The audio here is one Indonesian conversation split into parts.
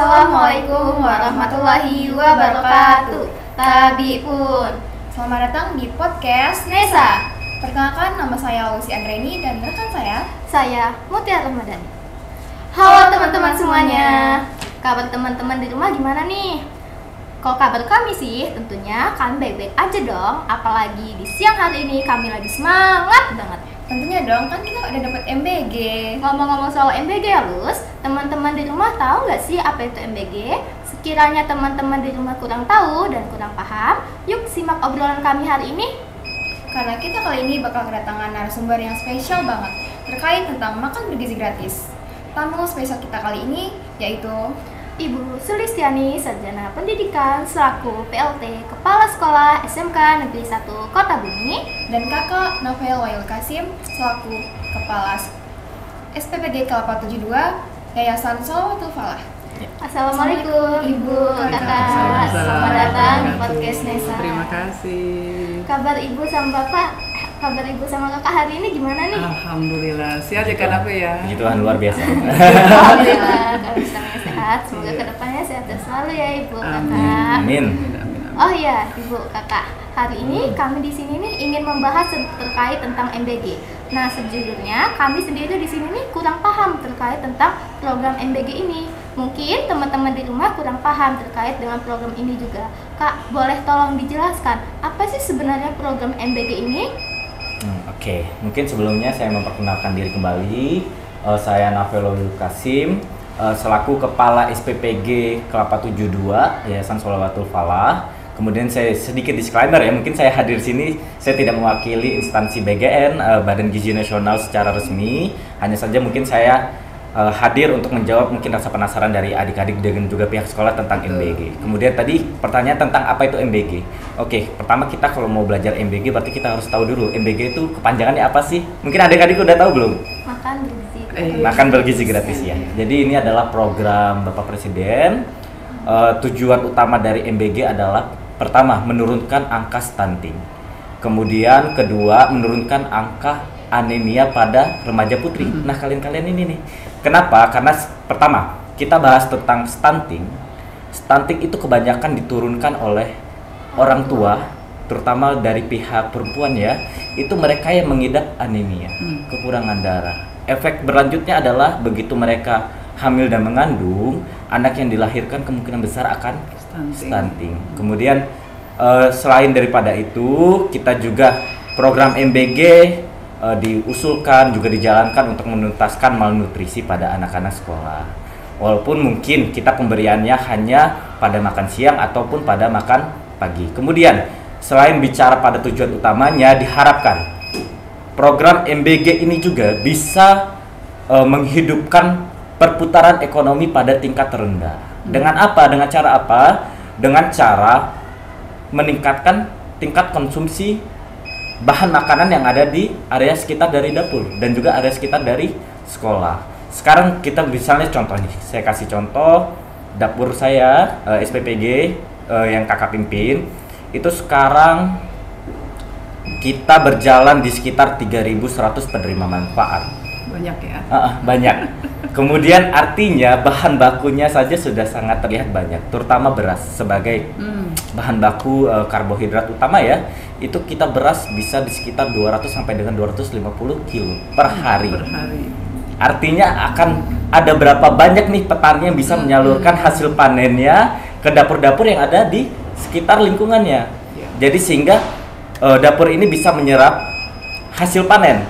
Assalamualaikum warahmatullahi wabarakatuh. Tabi pun. Selamat datang di podcast Nesa. Perkenalkan, nama saya Lucy Andreni dan rekan Saya Mutia Ramadhani. Halo teman-teman semuanya. Kabar teman-teman di rumah gimana nih? Kalau kabar kami sih tentunya kami baik-baik aja dong. Apalagi di siang hari ini kami lagi semangat banget. Tentunya dong, kan kita udah dapat MBG. Ngomong-ngomong soal MBG ya Lus, teman-teman di rumah tahu nggak sih apa itu MBG? Sekiranya teman-teman di rumah kurang tahu dan kurang paham, yuk simak obrolan kami hari ini. Karena kita kali ini bakal kedatangan narasumber yang spesial banget terkait tentang makan bergizi gratis. Tamu spesial kita kali ini yaitu Ibu Sulistiani, Sarjana Pendidikan selaku PLT Kepala Sekolah SMK Negeri 1 Kota Bumi, dan Kakak Novel Wayul Kasim selaku Kepala SPPG Kelapa 72 Yayasan Sholawatul Falah. Assalamualaikum Ibu, Kakak, selamat datang di podcast Nesa. Terima kasih. Kabar Ibu sama Bapak, kabar Ibu sama Kakak hari ini gimana nih? Alhamdulillah, sehat ya kan apa ya? Puji Tuhan, luar biasa. Alhamdulillah, kami sehat. Semoga kedepannya sehat selalu ya Ibu, Kakak. Amin. Oh iya, Ibu, Kakak. Hari ini kami di sini nih ingin membahas terkait tentang MBG. Nah, sejujurnya kami sendiri di sini nih kurang paham terkait tentang program MBG ini. Mungkin teman-teman di rumah kurang paham terkait dengan program ini juga. Kak, boleh tolong dijelaskan apa sih sebenarnya program MBG ini? Oke, mungkin sebelumnya saya memperkenalkan diri kembali. Saya Novel Kasim, selaku Kepala SPPG Kelapa 72 Yayasan Sholawatul Falah. Kemudian saya sedikit disclaimer ya, mungkin saya hadir di sini saya tidak mewakili instansi BGN, Badan Gizi Nasional secara resmi. Hanya saja mungkin saya hadir untuk menjawab mungkin rasa penasaran dari adik-adik dan juga pihak sekolah tentang MBG. Kemudian tadi pertanyaan tentang apa itu MBG. Oke, pertama kita kalau mau belajar MBG berarti kita harus tahu dulu MBG itu kepanjangannya apa sih? Mungkin adik-adik udah tahu belum? Makan bergizi. Makan bergizi gratis ya. Jadi ini adalah program Bapak Presiden. Tujuan utama dari MBG adalah pertama menurunkan angka stunting. Kemudian kedua menurunkan angka anemia pada remaja putri. Nah, kalian-kalian ini nih. Kenapa? Karena pertama, kita bahas tentang stunting. Stunting itu kebanyakan diturunkan oleh orang tua, terutama dari pihak perempuan ya. Itu mereka yang mengidap anemia, kekurangan darah. Efek berlanjutnya adalah begitu mereka hamil dan mengandung, anak yang dilahirkan kemungkinan besar akan stunting. Kemudian selain daripada itu, kita juga program MBG diusulkan juga dijalankan untuk menuntaskan malnutrisi pada anak-anak sekolah. Walaupun mungkin kita pemberiannya hanya pada makan siang ataupun pada makan pagi. Kemudian selain bicara pada tujuan utamanya, diharapkan program MBG ini juga bisa menghidupkan perputaran ekonomi pada tingkat terendah. Dengan apa? Dengan cara apa? Dengan cara meningkatkan tingkat konsumsi bahan makanan yang ada di area sekitar dari dapur dan juga area sekitar dari sekolah. Sekarang kita misalnya contoh nih, saya kasih contoh dapur saya SPPG yang kakak pimpin itu sekarang kita berjalan di sekitar 3.100 penerima manfaat. Banyak ya? Banyak. Kemudian artinya bahan bakunya saja sudah sangat terlihat banyak, terutama beras sebagai bahan baku karbohidrat utama ya. Itu kita beras bisa di sekitar 200 sampai dengan 250 kilo per hari. Artinya akan ada berapa banyak nih petani yang bisa menyalurkan hasil panennya ke dapur-dapur yang ada di sekitar lingkungannya. Jadi sehingga dapur ini bisa menyerap hasil panen.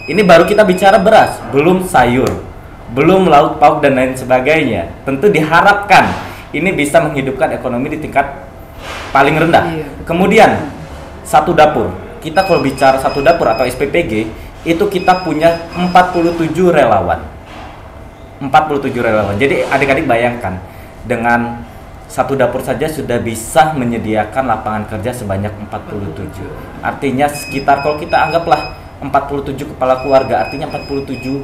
Ini baru kita bicara beras, belum sayur, belum lauk pauk dan lain sebagainya. Tentu diharapkan ini bisa menghidupkan ekonomi di tingkat paling rendah. Kemudian satu dapur, kita kalau bicara satu dapur atau SPPG itu kita punya 47 relawan. 47 relawan. Jadi adik-adik bayangkan dengan satu dapur saja sudah bisa menyediakan lapangan kerja sebanyak 47. Artinya sekitar kalau kita anggaplah 47 kepala keluarga, artinya 47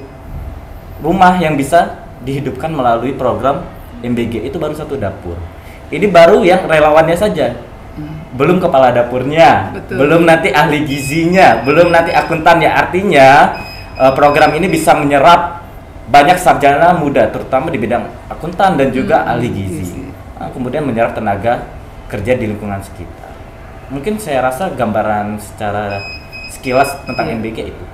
rumah yang bisa dihidupkan melalui program MBG. Itu baru satu dapur. Ini baru yang relawannya saja. Belum kepala dapurnya, belum nanti ahli gizinya, belum nanti akuntannya. Artinya program ini bisa menyerap banyak sarjana muda terutama di bidang akuntan dan juga ahli gizi. gizi. Kemudian menyerap tenaga kerja di lingkungan sekitar. Mungkin saya rasa gambaran secara sekilas tentang MBG itu.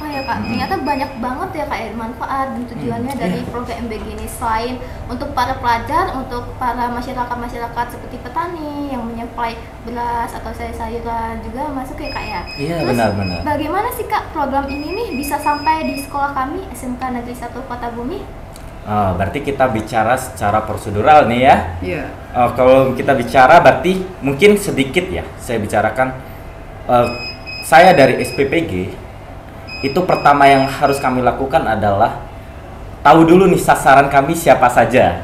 Oh ya Kak, ternyata banyak banget ya Kak ya manfaat dan tujuannya dari program MBG ini, selain untuk para pelajar, untuk para masyarakat seperti petani yang menyuplai beras atau sayur-sayuran juga masuk ya Kak ya. Iya, Terus, benar-benar. bagaimana sih Kak program ini nih bisa sampai di sekolah kami SMK Negeri 1 Kota Bumi? Berarti kita bicara secara prosedural nih ya. Iya. Kalau kita bicara berarti mungkin sedikit ya saya bicarakan. Saya dari SPPG itu pertama yang harus kami lakukan adalah tahu dulu nih sasaran kami siapa saja.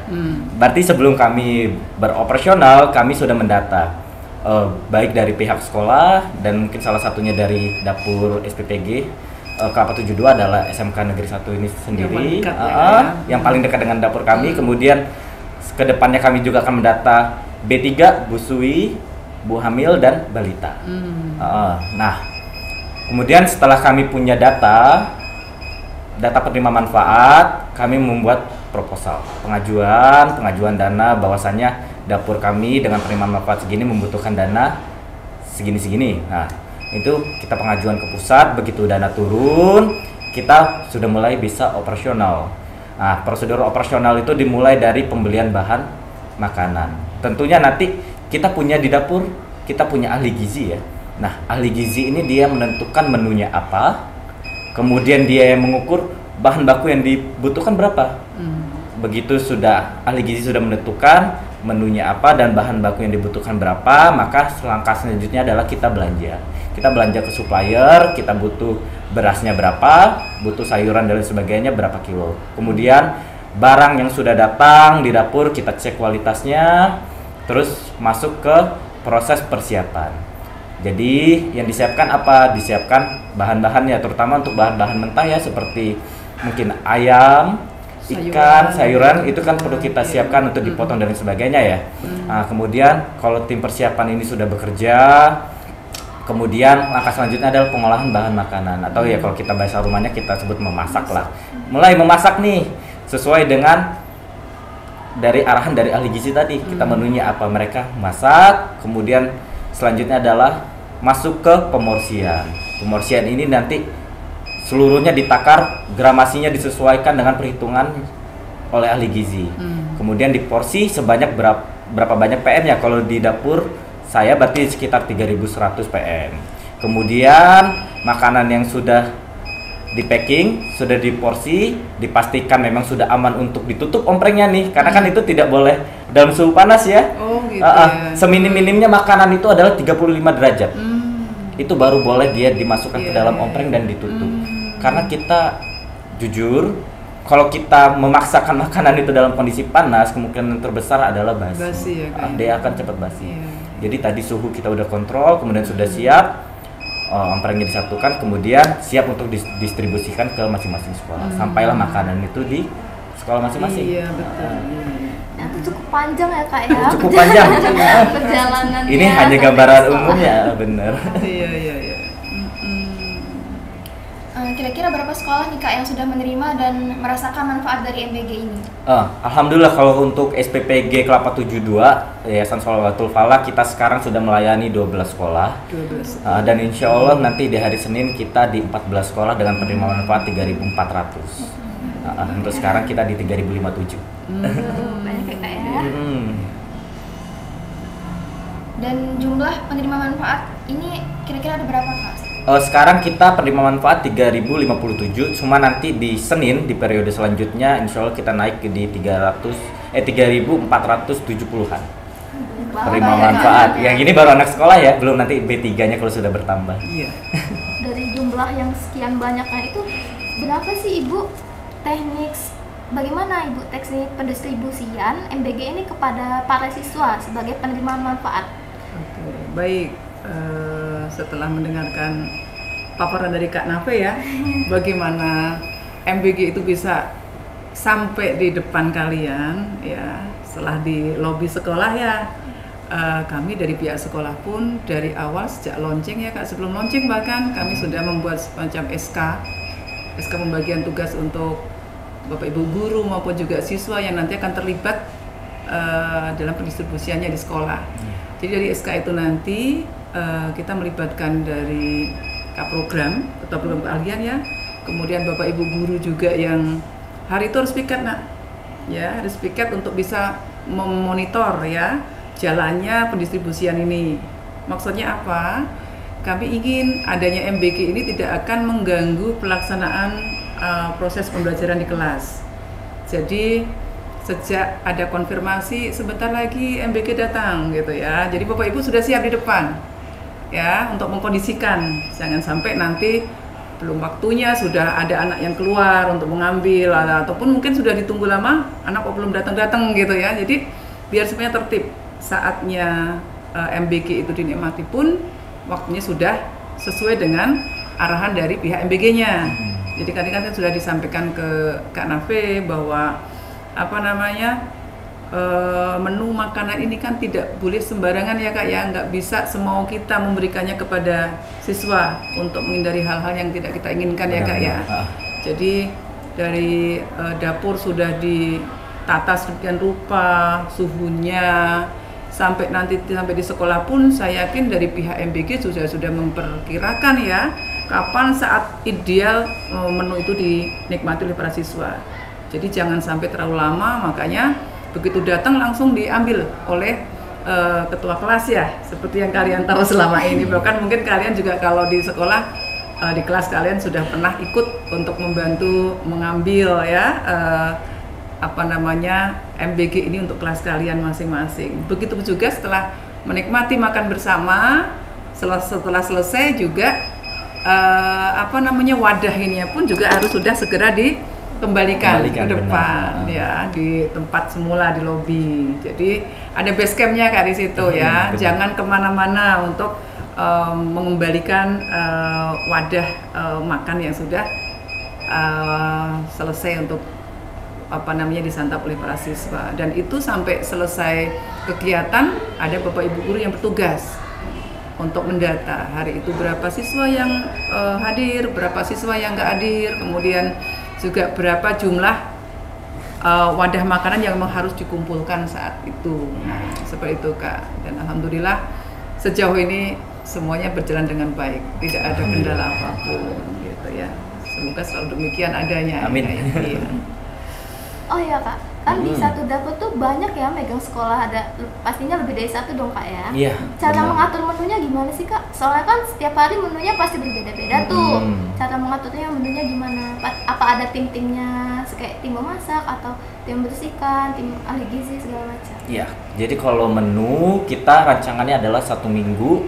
Berarti sebelum kami beroperasional kami sudah mendata baik dari pihak sekolah dan mungkin salah satunya dari dapur SPPG. Kelapa 72 adalah SMK Negeri 1 ini sendiri Yang paling dekat ya, yang paling dekat dengan dapur kami. Kemudian kedepannya kami juga akan mendata B3, Bu Sui, Bu Hamil dan Balita. Nah, kemudian setelah kami punya data penerima manfaat, kami membuat proposal pengajuan dana bahwasannya dapur kami dengan penerima manfaat segini membutuhkan dana segini. Nah, itu kita pengajuan ke pusat, begitu dana turun, kita sudah mulai bisa operasional. Nah, prosedur operasional itu dimulai dari pembelian bahan makanan. Tentunya nanti kita punya di dapur, kita punya ahli gizi ya. Nah, ahli gizi ini dia menentukan menunya apa, kemudian dia yang mengukur bahan baku yang dibutuhkan berapa. Begitu sudah ahli gizi sudah menentukan menunya apa dan bahan baku yang dibutuhkan berapa, maka langkah selanjutnya adalah kita belanja. Kita belanja ke supplier, kita butuh berasnya berapa, butuh sayuran dan sebagainya berapa kilo. Kemudian barang yang sudah datang di dapur kita cek kualitasnya, terus masuk ke proses persiapan. Jadi yang disiapkan apa? Disiapkan bahan-bahannya, terutama untuk bahan-bahan mentah ya, seperti mungkin ayam, ikan, sayuran itu kan perlu kita siapkan untuk dipotong dan sebagainya ya. Nah, kemudian kalau tim persiapan ini sudah bekerja, kemudian langkah selanjutnya adalah pengolahan bahan makanan, atau ya kalau kita bahasa rumahnya kita sebut memasak lah. Mulai memasak nih sesuai dengan dari arahan dari ahli gizi tadi, kita menunya apa, mereka masak. Kemudian selanjutnya adalah masuk ke pemorsian. Pemorsian ini nanti seluruhnya ditakar, gramasinya disesuaikan dengan perhitungan oleh ahli gizi. Kemudian diporsi sebanyak berapa banyak PM-nya. Kalau di dapur saya berarti sekitar 3.100 PM. Kemudian makanan yang sudah di packing, sudah diporsi, dipastikan memang sudah aman untuk ditutup omprengnya nih, karena kan itu tidak boleh dalam suhu panas ya. Oh gitu ya. Seminim-minimnya makanan itu adalah 35 derajat. Itu baru boleh dia dimasukkan ke dalam ompreng dan ditutup. Karena kita jujur, kalau kita memaksakan makanan itu dalam kondisi panas, kemungkinan terbesar adalah basi. Basi ya, Dia akan cepat basi. Iya. Jadi tadi suhu kita udah kontrol, kemudian sudah siap, omprengnya disatukan, kemudian siap untuk didistribusikan ke masing-masing sekolah. Sampailah makanan itu di sekolah masing-masing. Iya betul. Nah, itu cukup panjang ya Kak ya. Cukup panjang. Perjalanannya. Ini hanya sampai gambaran sekolah. umumnya, benar. Iya. Kira-kira berapa sekolah nih Kak yang sudah menerima dan merasakan manfaat dari MBG ini? Alhamdulillah kalau untuk SPPG Kelapa 72 Yayasan Sholawattul Falah, kita sekarang sudah melayani 12 sekolah. 12. Dan insya Allah nanti di hari Senin kita di 14 sekolah dengan penerima manfaat 3.400. Untuk sekarang kita di 3.057. Banyak ya Kak ya. Dan jumlah penerima manfaat ini kira-kira ada berapa Kak? Sekarang kita penerima manfaat 3.057, cuma nanti di Senin di periode selanjutnya insya Allah kita naik di 3.470-an penerima manfaat. Yang ini baru anak sekolah ya, belum nanti B3-nya kalau sudah bertambah. Iya. Dari jumlah yang sekian banyaknya itu, berapa sih Ibu teknik, bagaimana Ibu teknik pendistribusian MBG ini kepada para siswa sebagai penerima manfaat? Oke, baik. Setelah mendengarkan paparan dari Kak Nafe ya, bagaimana MBG itu bisa sampai di depan kalian ya, setelah di lobi sekolah ya. Kami dari pihak sekolah pun dari awal sejak launching ya Kak, sebelum launching bahkan kami sudah membuat semacam SK pembagian tugas untuk Bapak Ibu guru maupun juga siswa yang nanti akan terlibat dalam pendistribusiannya di sekolah. Jadi dari SK itu nanti kita melibatkan dari program atau program keahlian ya. Kemudian Bapak Ibu guru juga yang hari itu harus piket nak, ya harus piket untuk bisa memonitor ya jalannya pendistribusian ini. Maksudnya apa? Kami ingin adanya MBG ini tidak akan mengganggu pelaksanaan proses pembelajaran di kelas. Jadi sejak ada konfirmasi sebentar lagi MBG datang gitu ya. Jadi Bapak Ibu sudah siap di depan ya untuk mengkondisikan, jangan sampai nanti belum waktunya sudah ada anak yang keluar untuk mengambil ataupun mungkin sudah ditunggu lama anak kok belum datang-datang gitu ya. Jadi biar semuanya tertib, saatnya MBG itu dinikmati pun waktunya sudah sesuai dengan arahan dari pihak MBG-nya. Jadi kan sudah disampaikan ke Kak Nafe bahwa menu makanan ini kan tidak boleh sembarangan ya Kak ya, nggak bisa semau kita memberikannya kepada siswa untuk menghindari hal-hal yang tidak kita inginkan ya Kak ya. Jadi dari dapur sudah ditata sedemikian rupa, suhunya sampai di sekolah pun saya yakin dari pihak MBG sudah memperkirakan ya kapan saat ideal menu itu dinikmati oleh para siswa. Jadi jangan sampai terlalu lama, makanya begitu datang langsung diambil oleh ketua kelas ya, seperti yang kalian tahu selama ini. Bahkan mungkin kalian juga kalau di sekolah di kelas kalian sudah pernah ikut untuk membantu mengambil ya MBG ini untuk kelas kalian masing-masing. Begitu juga setelah menikmati makan bersama, setelah selesai juga wadah ini pun juga harus sudah segera dikembalikan ke depan ya, di tempat semula di lobi. Jadi ada base campnya Kak di situ ya. Jangan kemana-mana untuk mengembalikan wadah makan yang sudah selesai untuk disantap oleh para siswa. Dan itu sampai selesai kegiatan ada Bapak Ibu guru yang bertugas untuk mendata hari itu berapa siswa yang hadir, berapa siswa yang nggak hadir, kemudian juga berapa jumlah wadah makanan yang memang harus dikumpulkan saat itu. Nah, seperti itu Kak. Dan alhamdulillah sejauh ini semuanya berjalan dengan baik, tidak ada kendala apapun gitu ya. Semoga selalu demikian adanya. Amin. Ya. Oh iya Kak, kan di satu dapur tuh banyak ya megang sekolah, ada pastinya lebih dari satu dong Kak ya. Iya. Cara benar. mengatur menunya gimana sih Kak? Soalnya kan setiap hari menunya pasti berbeda-beda tuh. Cara mengaturnya menunya gimana? Apa ada tim-timnya, kayak tim memasak atau tim membersihkan, tim ahli gizi segala macam? Iya. Jadi kalau menu kita rancangannya adalah 1 minggu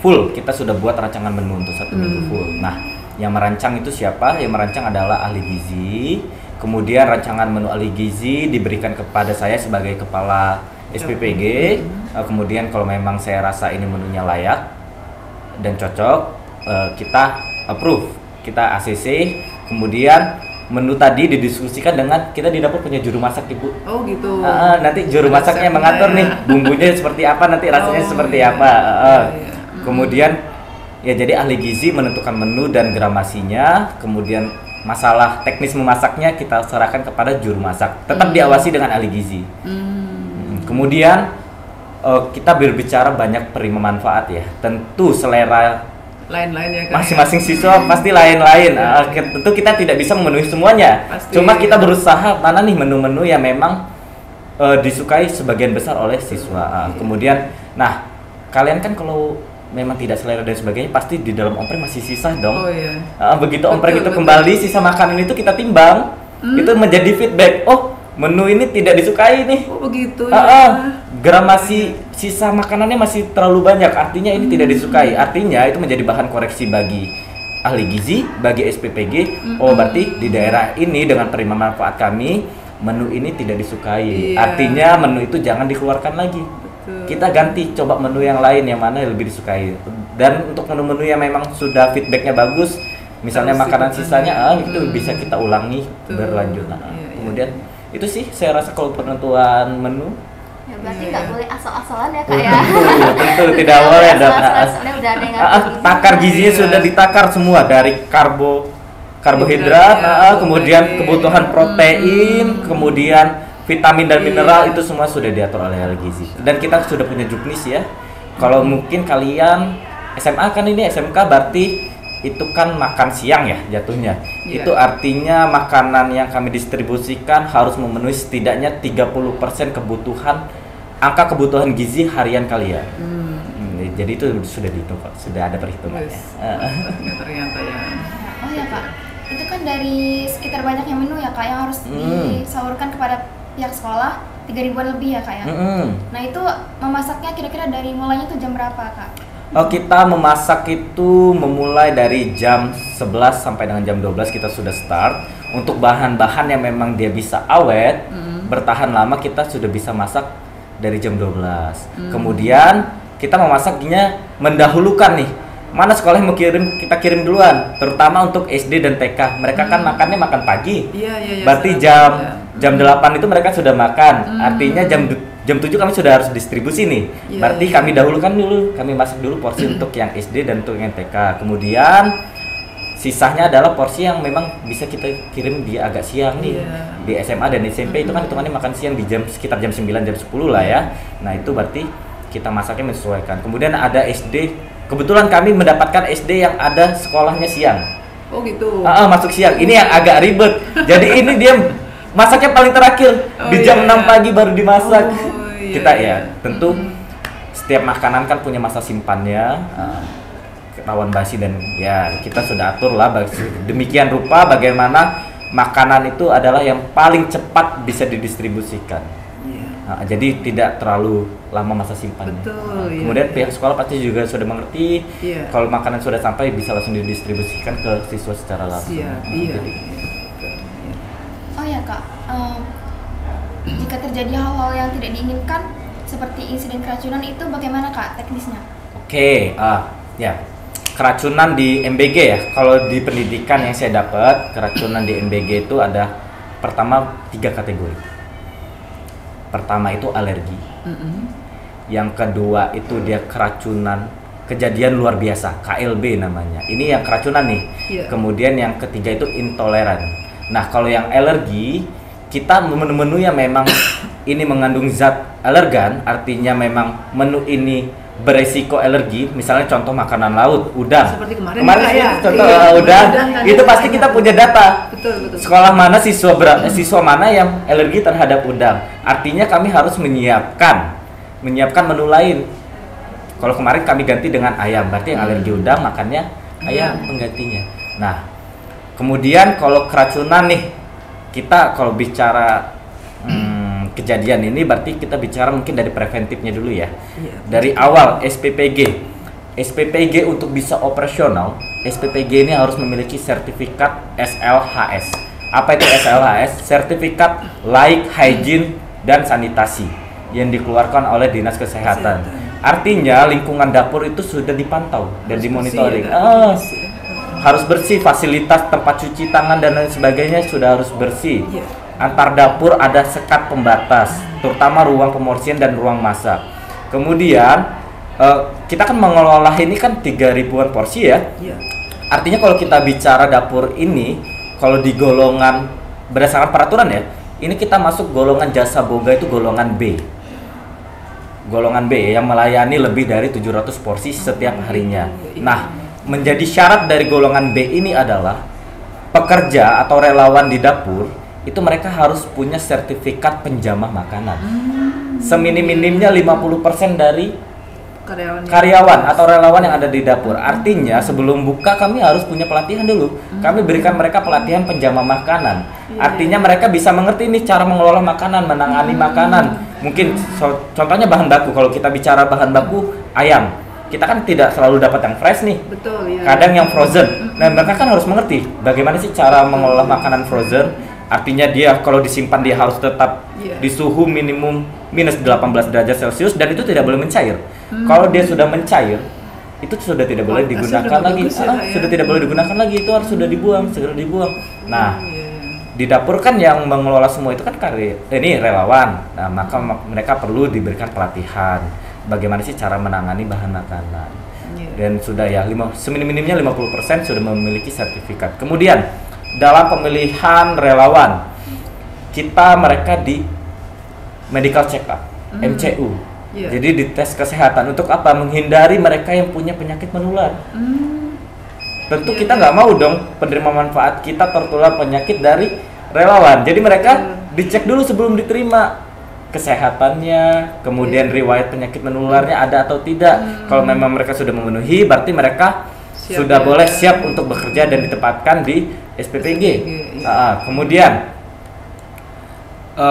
full. Kita sudah buat rancangan menu untuk 1 minggu full. Nah, yang merancang itu siapa? Yang merancang adalah ahli gizi. Kemudian rancangan menu ahli gizi diberikan kepada saya sebagai kepala SPPG. Kemudian kalau memang saya rasa ini menunya layak dan cocok, kita approve, kita ACC. Kemudian menu tadi didiskusikan dengan kita di dapur punya juru masak Ibu. Oh gitu. Nanti juru masaknya mengatur nih bumbunya seperti apa, nanti rasanya seperti apa. Kemudian ya jadi ahli gizi menentukan menu dan gramasinya. Kemudian masalah teknis memasaknya kita serahkan kepada juru masak, tetap diawasi dengan ahli gizi. Kemudian kita berbicara banyak penerima manfaat ya, tentu selera lain-lain ya Kak. Masing-masing siswa pasti lain-lain. Tentu kita tidak bisa memenuhi semuanya. Pasti. Cuma kita berusaha mana nih menu-menu yang memang disukai sebagian besar oleh siswa. Kemudian, nah kalian kan kalau memang tidak selera dan sebagainya, pasti di dalam ompreng masih sisa dong. Oh iya. Begitu ompreng itu kembali, sisa makanan itu kita timbang, itu menjadi feedback. Oh, menu ini tidak disukai nih. Oh begitu ya. Gramasi sisa makanannya masih terlalu banyak, artinya ini tidak disukai. Artinya itu menjadi bahan koreksi bagi ahli gizi, bagi SPPG. Oh, berarti di daerah ini dengan terima manfaat kami, menu ini tidak disukai. Iya. Artinya menu itu jangan dikeluarkan lagi. Kita ganti, coba menu yang lain yang mana yang lebih disukai. Dan untuk menu-menu yang memang sudah feedbacknya bagus, misalnya makanan sisanya itu bisa kita ulangi berlanjut. Kemudian itu sih saya rasa kalau penentuan menu. Ya berarti nggak boleh asal-asalan ya Kak ya. Tentu tidak boleh. Soalnya udah ada yang ngatur gizinya. Takar gizinya sudah ditakar semua, dari karbo, karbohidrat, Hidratnya, kemudian protein. kebutuhan protein, kemudian vitamin dan mineral itu semua sudah diatur oleh gizi. Dan kita sudah punya juknis ya. Kalau mungkin kalian SMA kan ini SMK berarti itu kan makan siang ya jatuhnya. Iya. Itu artinya makanan yang kami distribusikan harus memenuhi setidaknya 30% angka kebutuhan gizi harian kalian. Jadi itu sudah dihitung Pak, sudah ada perhitungannya. Yes. Ternyata ya. Oh ya Kak, itu kan dari sekitar banyaknya menu ya Kak yang harus disalurkan kepada pihak sekolah 3.000-an lebih ya Kak ya. Nah itu memasaknya kira-kira dari mulainya tuh jam berapa Kak? Kita memasak itu memulai dari jam 11 sampai dengan jam 12 kita sudah start. Untuk bahan-bahan yang memang dia bisa awet, bertahan lama kita sudah bisa masak dari jam 12. Kemudian kita memasaknya mendahulukan nih. Mana sekolah yang mau kirim, kita kirim duluan. Terutama untuk SD dan TK. Mereka kan makannya makan pagi. Iya. Berarti jam 8 itu mereka sudah makan. Artinya jam 7 kami sudah harus distribusi nih. Iya, Berarti iya. kami dahulukan dulu, kami masak dulu porsi untuk yang SD dan untuk yang TK. Kemudian sisanya adalah porsi yang memang bisa kita kirim di agak siang nih. Iya. Di SMA dan SMP itu kan hitungannya makan siang di sekitar jam 9 jam 10 lah ya. Nah, itu berarti kita masaknya menyesuaikan. Kemudian ada SD. Kebetulan kami mendapatkan SD yang ada sekolahnya siang. Oh gitu. Masuk siang. Ini yang agak ribet. Jadi ini dia masaknya paling terakhir di jam 6 pagi baru dimasak. Kita ya tentu setiap makanan kan punya masa simpannya, rawan basi dan ya kita sudah atur lah demikian rupa bagaimana makanan itu adalah yang paling cepat bisa didistribusikan. Jadi tidak terlalu lama masa simpannya. Betul, iya. Kemudian pihak sekolah pasti juga sudah mengerti kalau makanan sudah sampai bisa langsung didistribusikan ke siswa secara langsung. Jadi, Oh ya Kak, jika terjadi hal-hal yang tidak diinginkan seperti insiden keracunan itu bagaimana Kak teknisnya? Oke, ya keracunan di MBG ya. Kalau di pendidikan yang saya dapat, keracunan di MBG itu ada pertama 3 kategori. Pertama itu alergi. Yang kedua itu dia keracunan kejadian luar biasa, KLB namanya. Ini yang keracunan nih. Kemudian yang ketiga itu intoleran. Nah, kalau yang alergi, kita menu-menu yang memang ini mengandung zat alergan, artinya memang menu ini beresiko alergi, misalnya contoh makanan laut, udang. Seperti kemarin ya, contoh udang, itu pasti kita punya data. Betul. Sekolah mana siswa mana yang alergi terhadap udang. Artinya kami harus menyiapkan menu lain. Kalau kemarin kami ganti dengan ayam, berarti yang alergi udang makannya ayam penggantinya. Nah, kemudian kalau keracunan nih, kita kalau bicara kejadian ini berarti kita bicara mungkin dari preventifnya dulu ya. Dari awal SPPG untuk bisa operasional, SPPG ini harus memiliki sertifikat SLHS. Apa itu SLHS? Sertifikat Laik Hygiene dan Sanitasi yang dikeluarkan oleh Dinas Kesehatan. Artinya lingkungan dapur itu sudah dipantau dan dimonitoring. Harus bersih, fasilitas tempat cuci tangan dan lain sebagainya sudah harus bersih. Antar dapur ada sekat pembatas, terutama ruang pemorsian dan ruang masak. Kemudian kita kan mengelola ini kan 3.000-an porsi ya. Artinya kalau kita bicara dapur ini, kalau di golongan berdasarkan peraturan ya, ini kita masuk golongan jasa boga itu golongan B. Golongan B yang melayani lebih dari 700 porsi setiap harinya. Nah, menjadi syarat dari golongan B ini adalah pekerja atau relawan di dapur itu mereka harus punya sertifikat penjamah makanan. Seminim-minimnya 50% dari karyawan atau relawan yang ada di dapur. Artinya sebelum buka kami harus punya pelatihan dulu. Kami berikan mereka pelatihan penjamah makanan. Artinya mereka bisa mengerti nih cara mengelola makanan, menangani makanan. Mungkin contohnya bahan baku. Kalau kita bicara bahan baku ayam, kita kan tidak selalu dapat yang fresh nih. Kadang yang frozen. Nah, mereka kan harus mengerti bagaimana sih cara mengelola makanan frozen. Artinya dia kalau disimpan dia harus tetap di suhu minimum minus 18 derajat Celcius dan itu tidak boleh mencair. Kalau dia sudah mencair, itu sudah tidak boleh digunakan lagi. Sudah tidak boleh digunakan lagi, itu harus sudah dibuang, segera dibuang. Nah, di dapur kan yang mengelola semua itu kan ini relawan. Nah, maka mereka perlu diberikan pelatihan bagaimana sih cara menangani bahan makanan. Dan sudah ya seminim-minimnya 50% sudah memiliki sertifikat. Kemudian dalam pemilihan relawan, mereka di medical check up, MCU. Iya. Jadi di tes kesehatan untuk apa? Menghindari mereka yang punya penyakit menular. Tentu Iya, kita nggak mau dong penerima manfaat kita tertular penyakit dari relawan. Jadi mereka dicek dulu sebelum diterima kesehatannya, kemudian riwayat penyakit menularnya ada atau tidak. Kalau memang mereka sudah memenuhi, berarti mereka Siap, sudah ya. boleh siap untuk bekerja dan ditempatkan di SPPG. iya. Kemudian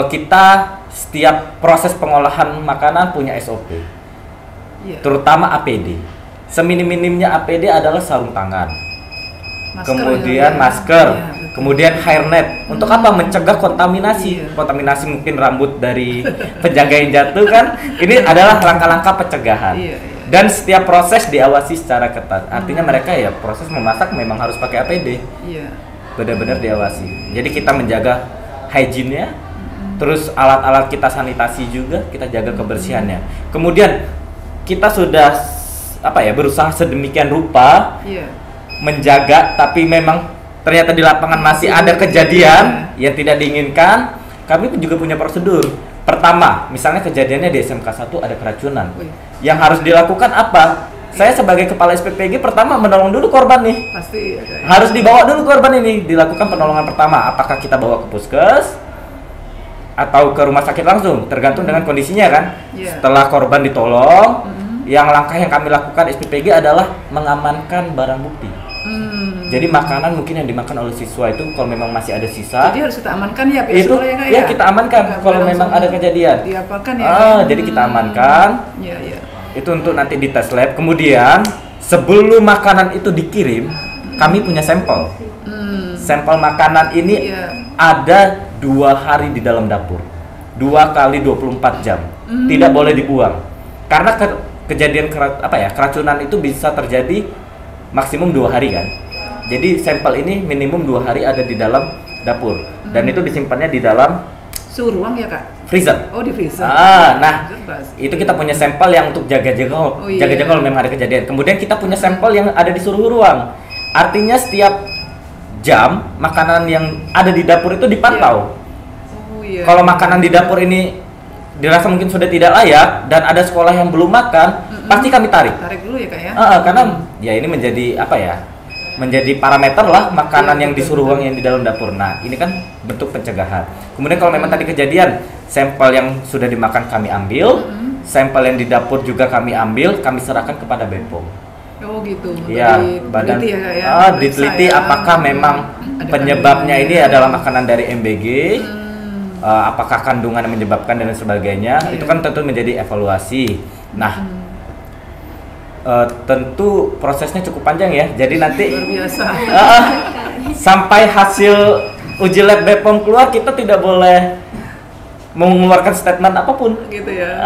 kita setiap proses pengolahan makanan punya SOP, Iya. terutama APD. Seminim-minimnya APD adalah sarung tangan, Masker kemudian ya. masker, Iya, betul. kemudian hairnet. Untuk apa? Mencegah kontaminasi. Iya. Kontaminasi mungkin rambut dari penjaga yang jatuh kan. Ini adalah langkah-langkah pencegahan. Iya, iya. Dan setiap proses diawasi secara ketat. Artinya mereka ya proses memasak memang harus pakai APD. Iya. Benar-benar diawasi. Jadi kita menjaga hygiene-nya, terus alat-alat kita sanitasi juga, kita jaga kebersihannya. Kemudian kita sudah berusaha sedemikian rupa Iya. menjaga, tapi memang ternyata di lapangan masih ada kejadian yang tidak diinginkan. Kami juga punya prosedur. Pertama, misalnya kejadiannya di SMK 1 ada keracunan. Wih. Yang harus dilakukan apa? Saya sebagai kepala SPPG pertama menolong dulu korban nih. Pasti ada. Harus dibawa dulu korban ini, dilakukan penolongan pertama. Apakah kita bawa ke puskes atau ke rumah sakit langsung, tergantung dengan kondisinya kan. Iya. Setelah korban ditolong, yang langkah yang kami lakukan SPPG adalah mengamankan barang bukti. Jadi makanan mungkin yang dimakan oleh siswa itu kalau memang masih ada sisa, Jadi harus kita amankan ya pihak itu sekolah ya, Kak, ya kita amankan Nggak kalau boleh memang langsung ada kejadian. diapakan ya. Jadi kita amankan. Iya, iya. Itu untuk nanti di tes lab. Kemudian sebelum makanan itu dikirim, kami punya sampel. Sampel makanan ini Iya. ada 2 hari di dalam dapur, 2 kali 24 jam, tidak boleh dibuang. Karena kejadian keracunan itu bisa terjadi maksimum 2 hari kan. Jadi sampel ini minimum 2 hari ada di dalam dapur, dan itu disimpannya di dalam Suhu ruang ya, Kak? freezer. Oh, di freezer. Nah, Freezer, itu kita punya sampel yang untuk jaga-jaga Oh, iya. jaga-jaga kalau memang ada kejadian. Kemudian kita punya sampel yang ada di suhu ruang. Artinya setiap jam makanan yang ada di dapur itu dipantau. Oh, iya. Kalau makanan di dapur ini dirasa mungkin sudah tidak layak dan ada sekolah yang belum makan, pasti kami tarik. Tarik dulu ya, Kak ya. Karena ya ini menjadi menjadi parameter lah makanan yang disuruh uang yang di dalam dapur. Nah, ini kan bentuk pencegahan. Kemudian kalau memang tadi kejadian, sampel yang sudah dimakan kami ambil, sampel yang di dapur juga kami ambil, kami serahkan kepada BPOM. Oh, gitu. Iya, badan ya, Kak ya. diteliti Periksa ya. apakah memang Ada penyebabnya kandungannya. ini adalah makanan dari MBG, apakah kandungan yang menyebabkan dan sebagainya. Iya. Itu kan tentu menjadi evaluasi. Nah, tentu prosesnya cukup panjang ya. Jadi nanti Luar biasa. sampai hasil uji lab BPOM keluar, kita tidak boleh mengeluarkan statement apapun. Gitu ya.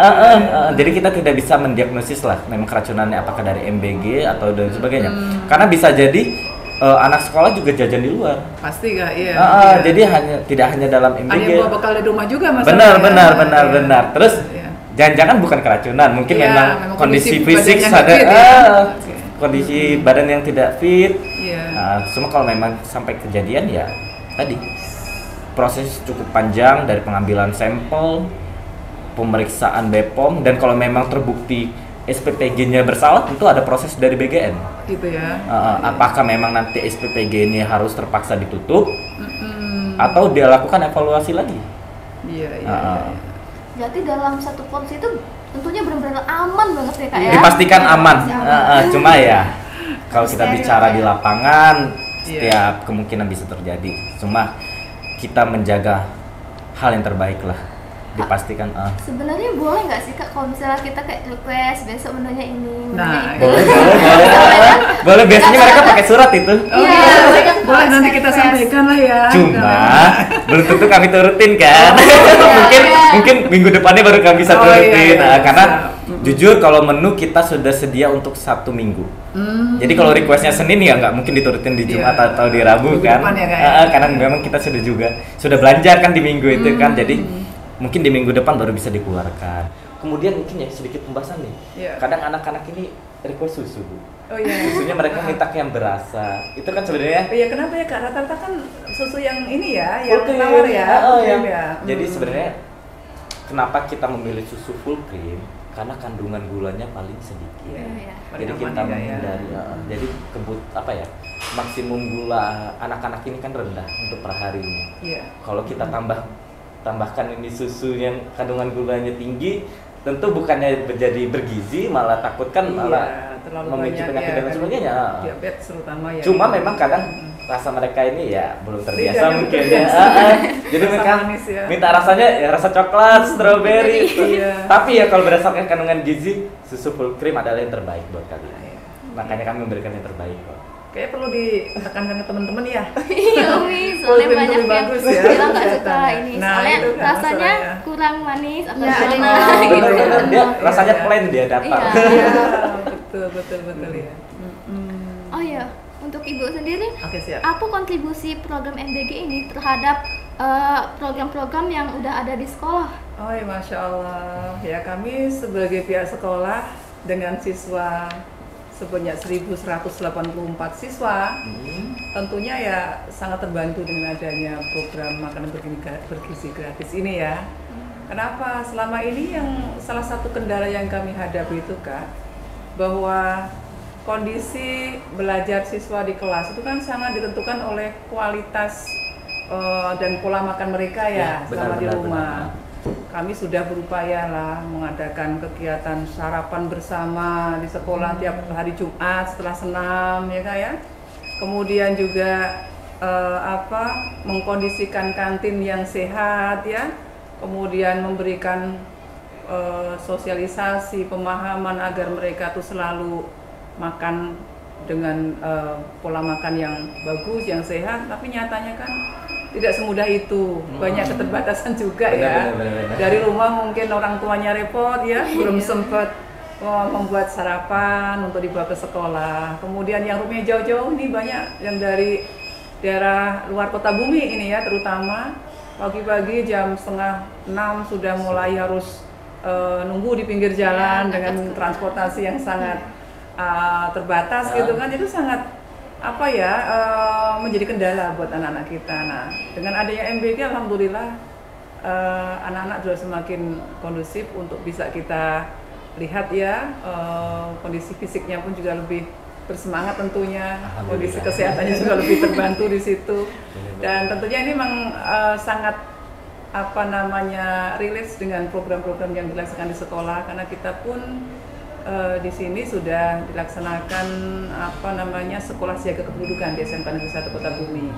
Jadi kita tidak bisa mendiagnosis lah memang keracunannya apakah dari MBG atau dan sebagainya. Karena bisa jadi anak sekolah juga jajan di luar. Pasti, Kak, iya. Jadi tidak hanya dalam ada MBG. yang bawa bekal dari rumah juga Mas. Benar. Terus Iya. jangan-jangan bukan keracunan, mungkin Iya, memang memang kondisi kondisi fisik badannya ada fit ya. Oke. kondisi badan yang tidak fit. Iya. Cuma kalau memang sampai kejadian ya tadi proses cukup panjang dari pengambilan sampel, pemeriksaan BPOM, dan kalau memang terbukti SPPG-nya bersalah, tentu ada proses dari BGN. Gitu ya. Apakah memang nanti SPPG ini harus terpaksa ditutup atau dia lakukan evaluasi lagi? Iya. Berarti dalam satu porsi itu tentunya benar-benar aman banget ya, Kak ya. Dipastikan aman. Aman. Cuma ya kalau kita Steril, bicara ya. di lapangan, Iya. setiap kemungkinan bisa terjadi. Cuma kita menjaga hal yang terbaik lah, dipastikan. Sebenarnya boleh nggak sih, Kak, kalau misalnya kita kayak request besok menunya ini, Nah, menunya itu? Boleh. Biasanya mereka pakai surat itu. Oh, Iya, iya. mereka Boleh nanti request. kita sampaikan lah ya. Cuma belum tentu kami turutin kan. mungkin minggu depannya baru kami bisa Oh, turutin. iya. Karena jujur kalau menu kita sudah sedia untuk 1 minggu. Jadi kalau requestnya Senin ya nggak mungkin diturutin di Jumat Iya. atau di Rabu Minggu kan. depan ya, Kak, ya. Karena memang kita sudah belanja kan di minggu itu kan. Jadi mungkin di minggu depan baru bisa dikeluarkan. Kemudian mungkin ya sedikit pembahasan nih. Iya. Kadang anak-anak ini request susu, Bu. Oh iya. Susunya mereka minta yang berasa. Itu kan sebenarnya. Iya, kenapa ya Kak? Rata-rata kan susu yang ini ya, yang Full cream. tawar ya. Oh, Cream ya. ya. Jadi sebenarnya kenapa kita memilih susu full cream? Karena kandungan gulanya paling sedikit. Iya. Iya. Jadi Paling kita aman ya, ya. menghindari. Jadi apa ya? Maksimum gula anak-anak ini kan rendah untuk perharinya. Iya. Kalau kita tambahkan ini susu yang kandungan gulanya tinggi, tentu bukannya menjadi bergizi, malah takut kan malah terlalu memicu banyak penyakit ya, dan sebagainya. Diabetes terutama ya. Cuma memang kadang rasa mereka ini ya belum terbiasa Tidak mungkin terbiasa. ya. Jadi Rasa mereka manis ya. minta rasanya ya rasa coklat, stroberi. Iya. Tapi ya kalau berdasarkan kandungan gizi, susu full cream adalah yang terbaik buat kalian. Iya. Makanya kami memberikan yang terbaik kok. Kayaknya perlu ditekankan ke teman-teman ya. Iya Umi, Full soalnya cream banyak lebih yang bagus ya, bilang nggak suka kelihatannya. ini. Nah, Soalnya itu kan rasanya masalahnya. kurang manis atau Ya, gimana adanya gitu. Bener-bener dia rasanya Iya. plain dia dapat. Iya. Iya, betul ya. Oh iya, untuk Ibu sendiri, Oke, siap. apa kontribusi program MBG ini terhadap program-program yang udah ada di sekolah? Oh ya, Masya Allah. Ya, kami sebagai pihak sekolah dengan siswa sebanyak 1.184 siswa, tentunya ya sangat terbantu dengan adanya program makanan bergizi gratis ini ya. Kenapa? Selama ini yang salah satu kendala yang kami hadapi itu Kak, bahwa kondisi belajar siswa di kelas itu kan sangat ditentukan oleh kualitas dan pola makan mereka ya, selama di rumah. Kami sudah berupaya lah mengadakan kegiatan sarapan bersama di sekolah tiap hari Jumat setelah senam ya Kak ya. Kemudian juga mengkondisikan kantin yang sehat ya. Kemudian memberikan sosialisasi, pemahaman agar mereka tuh selalu makan dengan pola makan yang bagus, yang sehat. Tapi nyatanya kan tidak semudah itu, banyak keterbatasan juga ya. Benar. Dari rumah mungkin orang tuanya repot ya, belum sempat membuat sarapan untuk dibawa ke sekolah. Kemudian yang rumahnya jauh-jauh nih banyak yang dari daerah luar kota Bumi ini ya, terutama pagi-pagi jam 5:30 sudah mulai harus nunggu di pinggir jalan dengan transportasi yang sangat terbatas gitu kan. Itu sangat menjadi kendala buat anak-anak kita. Nah, dengan adanya MBG alhamdulillah anak-anak sudah semakin kondusif untuk bisa kita lihat ya, kondisi fisiknya pun juga lebih bersemangat tentunya, kondisi kesehatannya juga lebih terbantu di situ. Dan tentunya ini memang sangat relate dengan program-program yang dilaksanakan di sekolah, karena kita pun di sini sudah dilaksanakan sekolah siaga kependudukan di SMK Negeri 1 Kota Bumi.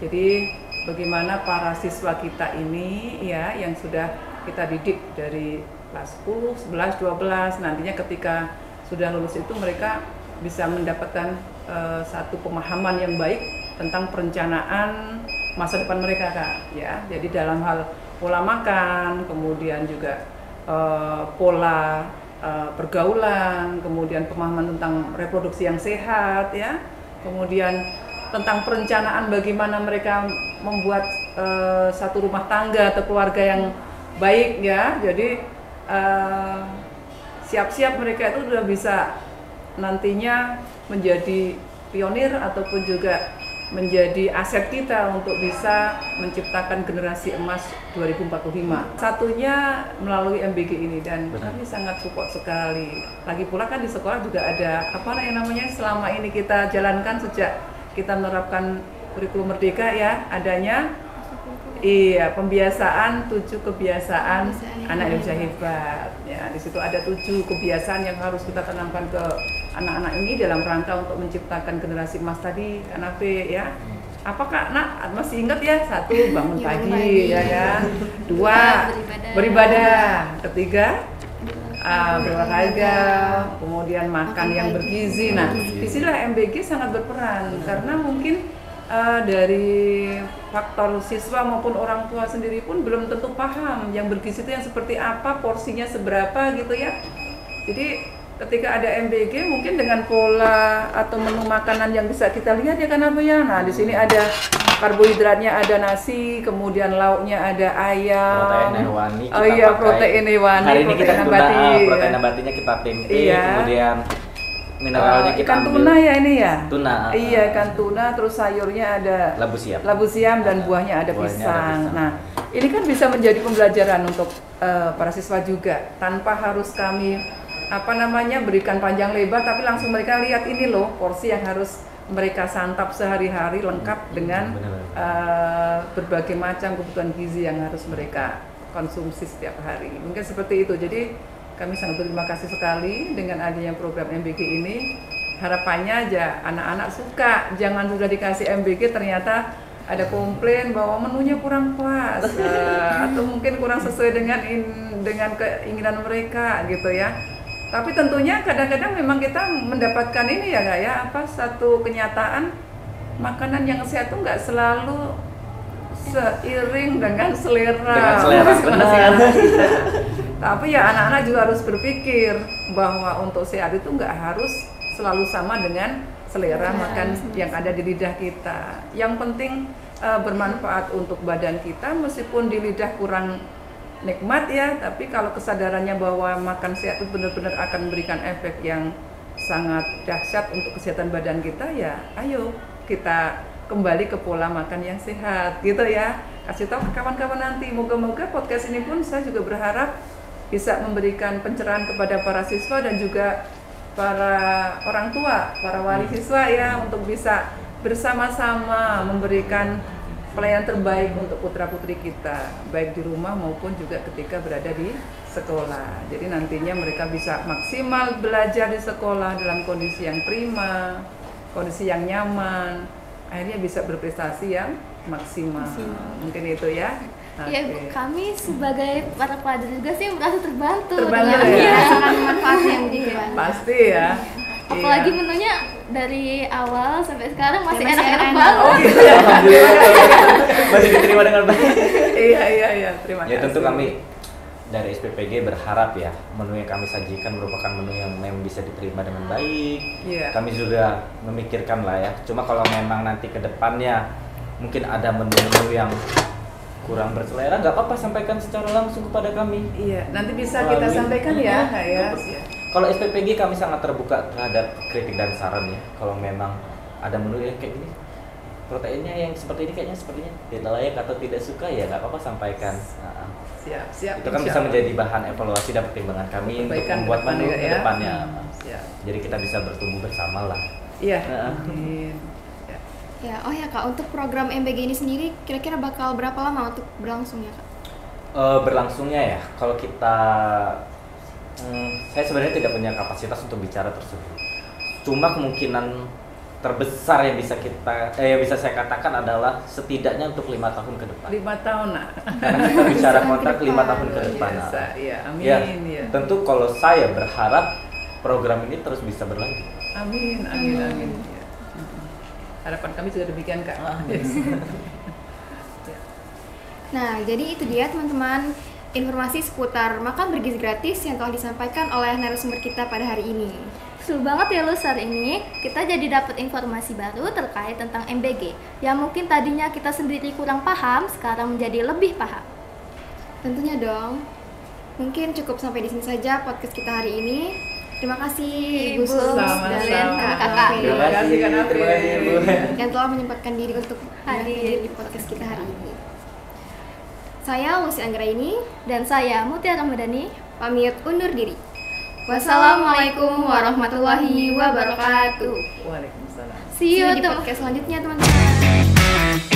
Jadi bagaimana para siswa kita ini ya yang sudah kita didik dari kelas 10, 11, 12 nantinya ketika sudah lulus itu mereka bisa mendapatkan satu pemahaman yang baik tentang perencanaan masa depan mereka Kak ya. Jadi dalam hal pola makan, kemudian juga pola pergaulan, kemudian pemahaman tentang reproduksi yang sehat ya, kemudian tentang perencanaan bagaimana mereka membuat satu rumah tangga atau keluarga yang baik ya. Jadi siap-siap mereka itu sudah bisa nantinya menjadi pionir ataupun juga menjadi aset kita untuk bisa menciptakan generasi emas 2045. Satunya melalui MBG ini dan kami sangat support sekali. Lagi pula kan di sekolah juga ada selama ini kita jalankan sejak kita menerapkan kurikulum merdeka ya, adanya pembiasaan 7 kebiasaan anak Indonesia hebat. Ya, di situ ada 7 kebiasaan yang harus kita tanamkan ke anak-anak ini dalam rangka untuk menciptakan generasi emas tadi, Kanape ya. Apakah nak masih ingat ya? 1 bangun pagi ya kan. 2 beribadah. 3 berolahraga, kemudian makan yang bergizi. Nah, disinilah MBG sangat berperan karena mungkin dari faktor siswa maupun orang tua sendiri pun belum tentu paham yang bergizi itu yang seperti apa, porsinya seberapa gitu ya. Jadi ketika ada MBG mungkin dengan pola atau menu makanan yang bisa kita lihat ya kan ya. Nah, di sini ada karbohidratnya, ada nasi, kemudian lauknya ada ayam. Protein hewani kita protein hewani. Hari ini kita protein nabati. Protein nabatinya kita tempe, kemudian mineralnya kita ikan ambil. tuna ya ini ya. Tuna. Iya, ikan tuna, terus sayurnya ada labu siam dan buahnya ada pisang. Nah, ini kan bisa menjadi pembelajaran untuk para siswa juga, tanpa harus kami berikan panjang lebar, tapi langsung mereka lihat ini loh porsi yang harus mereka santap sehari-hari lengkap dengan berbagai macam kebutuhan gizi yang harus mereka konsumsi setiap hari. Mungkin seperti itu. Jadi kami sangat berterima kasih sekali dengan adanya program MBG ini. Harapannya aja anak-anak suka, jangan sudah dikasih MBG ternyata ada komplain bahwa menunya kurang pas atau mungkin kurang sesuai dengan keinginan mereka gitu ya. Tapi tentunya kadang-kadang memang kita mendapatkan ini ya Kak ya, satu kenyataan makanan yang sehat itu nggak selalu seiring dengan selera benar. Tapi ya anak-anak juga harus berpikir bahwa untuk sehat itu nggak harus selalu sama dengan selera makan yang ada di lidah kita. Yang penting bermanfaat untuk badan kita, meskipun di lidah kurang nikmat ya, tapi kalau kesadarannya bahwa makan sehat itu benar-benar akan memberikan efek yang sangat dahsyat untuk kesehatan badan kita, ya ayo kita kembali ke pola makan yang sehat gitu ya. Kasih tahu ke kawan-kawan nanti, moga-moga podcast ini pun saya juga berharap bisa memberikan pencerahan kepada para siswa dan juga para orang tua, para wali siswa ya, untuk bisa bersama-sama memberikan pelayanan terbaik untuk putra-putri kita, baik di rumah maupun juga ketika berada di sekolah. Jadi nantinya mereka bisa maksimal belajar di sekolah dalam kondisi yang prima, kondisi yang nyaman, akhirnya bisa berprestasi yang maksimal. Mungkin itu ya. Ya, kami sebagai para pelajar juga sih merasa terbantu dengan merasakan manfaatnya gitu. Pasti ya. Apalagi menunya dari awal sampai sekarang masih enak-enak banget. Oh gitu ya. Masih diterima dengan baik. Iya, terima kasih. Ya tentu kami dari SPPG berharap ya menu yang kami sajikan merupakan menu yang memang bisa diterima dengan baik. Yeah. Kami juga memikirkan lah ya. Cuma kalau memang nanti ke depannya mungkin ada menu-menu yang kurang berselera, nggak apa-apa, sampaikan secara langsung kepada kami. Iya, nanti bisa kita sampaikan ya, Kalau SPPG kami sangat terbuka terhadap kritik dan saran ya. Kalau memang ada menu yang kayak gini, proteinnya yang seperti ini kayaknya sepertinya tidak layak atau tidak suka, ya nggak apa-apa, sampaikan. Siap. Itu kan bisa menjadi bahan evaluasi dan pertimbangan kami untuk membuat menu ke depannya. Jadi kita bisa bertumbuh bersama lah. Iya. Ya, oh ya Kak, untuk program MBG ini sendiri kira-kira bakal berapa lama untuk berlangsungnya Kak? Berlangsungnya ya, kalau kita, saya sebenarnya tidak punya kapasitas untuk bicara tersebut. Cuma kemungkinan terbesar yang bisa saya katakan adalah setidaknya untuk 5 tahun ke depan. 5 tahun nah. Karena kita bicara kontrak 5 tahun ke depan. Iya, amin. Ya, tentu kalau saya berharap program ini terus bisa berlanjut. Amin. Harapan kami juga demikian Kak. Nah, jadi itu dia teman-teman informasi seputar makan bergizi gratis yang telah disampaikan oleh narasumber kita pada hari ini. Seru banget ya Luz, hari ini kita jadi dapat informasi baru terkait tentang MBG yang mungkin tadinya kita sendiri kurang paham, sekarang menjadi lebih paham. Tentunya dong. Mungkin cukup sampai di sini saja podcast kita hari ini. Terima kasih Ibu Sus dan Kakak. Terima kasih Kak Nafi yang telah menyempatkan diri untuk hadir di podcast kita hari ini. Saya Lucy Anggraini dan saya Mutia Ramadhani pamit undur diri. Wassalamualaikum warahmatullahi wabarakatuh. Waalaikumsalam. See you di podcast selanjutnya teman-teman.